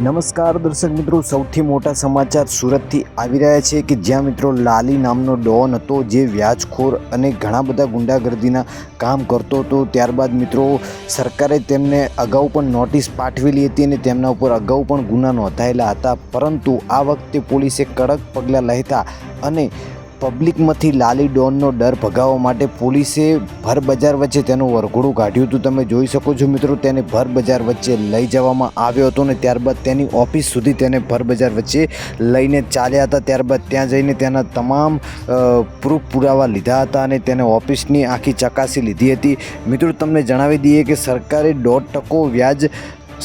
નમસ્કાર દર્શક મિત્રો, સૌથી મોટા સમાચાર સુરતથી આવી રહ્યા છે કે જ્યાં મિત્રો લાલી નામનો ડોન હતો જે વ્યાજખોર અને ઘણા બધા ગુંડાગર્દીના કામ કરતો હતો. ત્યારબાદ મિત્રો સરકારે તેમને અગાઉ પણ નોટિસ પાઠવેલી હતી અને તેમના ઉપર અગાઉ પણ ગુના નોંધાયેલા હતા, પરંતુ આ વખતે પોલીસે કડક પગલાં લેતા અને પબ્લિકમાંથી લાલી ડોનનો ડર ભગાવવા માટે પોલીસે ભર બજાર વચ્ચે તેનું વરઘોડું કાઢ્યું હતું. તમે જોઈ શકો છો મિત્રો, તેને ભર બજાર વચ્ચે લઈ જવામાં આવ્યો હતો અને ત્યારબાદ તેની ઓફિસ સુધી તેને ભર બજાર વચ્ચે લઈને ચાલ્યા હતા. ત્યારબાદ ત્યાં જઈને તેના તમામ પ્રૂફ પુરાવા લીધા હતા અને તેને ઓફિસની આખી ચકાસી લીધી હતી. મિત્રો તમને જણાવી દઈએ કે સરકારે 1.5% વ્યાજ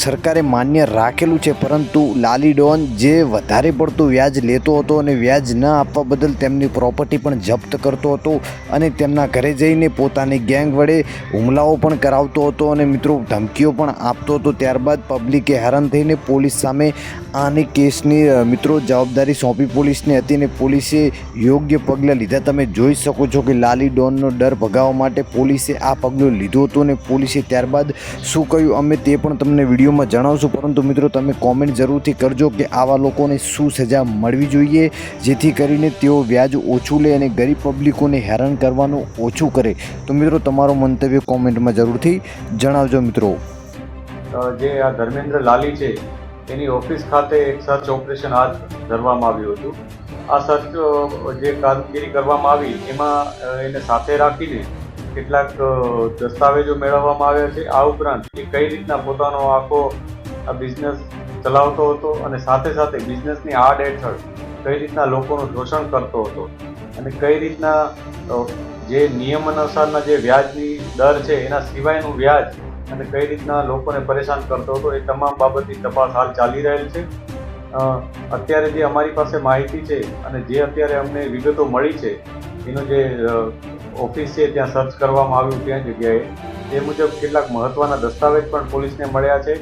સરકારે માન્ય રાખેલું છે, પરંતુ લાલી ડોન જે વધારે પડતું વ્યાજ લેતો હતો અને વ્યાજ ન આપવા બદલ તેમની પ્રોપર્ટી પણ જપ્ત કરતો હતો અને તેમના ઘરે જઈને પોતાની ગેંગ વડે હુમલાઓ પણ કરાવતો હતો અને મિત્રો ધમકીઓ પણ આપતો હતો. ત્યારબાદ પબ્લિકે હેરાન થઈને પોલીસ સામે આની કેસની મિત્રો જવાબદારી સોંપી પોલીસને હતી અને પોલીસે યોગ્ય પગલાં લીધા. તમે જોઈ શકો છો કે લાલી ડોનનો ડર ભગાવવા માટે પોલીસે આ પગલું લીધું હતું અને પોલીસે ત્યારબાદ શું કહ્યું અમે તે પણ તમને વિડીયોમાં જણાવશું. પરંતુ મિત્રો તમે કોમેન્ટ જરૂરથી કરજો કે આવા લોકોને શું સજા મળવી જોઈએ જેથી કરીને તેઓ વ્યાજ ઓછું લે અને ગરીબ પબ્લિકોને હેરાન કરવાનું ઓછું કરે. તો મિત્રો તમારો મંતવ્ય કોમેન્ટમાં જરૂરથી જણાવજો. મિત્રો જે આ ધર્મેન્દ્ર લાલી છે એની ઓફિસ ખાતે એક સર્ચ ઓપરેશન હાથ ધરવામાં આવ્યું હતું. આ સર્ચ જે કામગીરી કરવામાં આવી એમાં એને સાથે રાખીને કેટલાક દસ્તાવેજો મેળવવામાં આવ્યા છે. આ ઉપરાંત એ કઈ રીતના પોતાનો આખો બિઝનેસ ચલાવતો હતો અને સાથે સાથે બિઝનેસની આડ હેઠળ કઈ રીતના લોકોનું શોષણ કરતો હતો અને કઈ રીતના જે નિયમ અનુસારના જે વ્યાજની દર છે એના સિવાયનું વ્યાજ અને કઈ રીતના લોકોને પરેશાન કરતો હતો, એ તમામ બાબતની તપાસ હાલ ચાલી રહેલ છે. અત્યારે જે અમારી પાસે માહિતી છે અને જે અત્યારે અમને વિગતો મળી છે એનો જે ઓફિસ છે ત્યાં સર્ચ કરવામાં આવ્યું ત્યાં જગ્યાએ, તે મુજબ કેટલાક મહત્ત્વના દસ્તાવેજ પણ પોલીસને મળ્યા છે.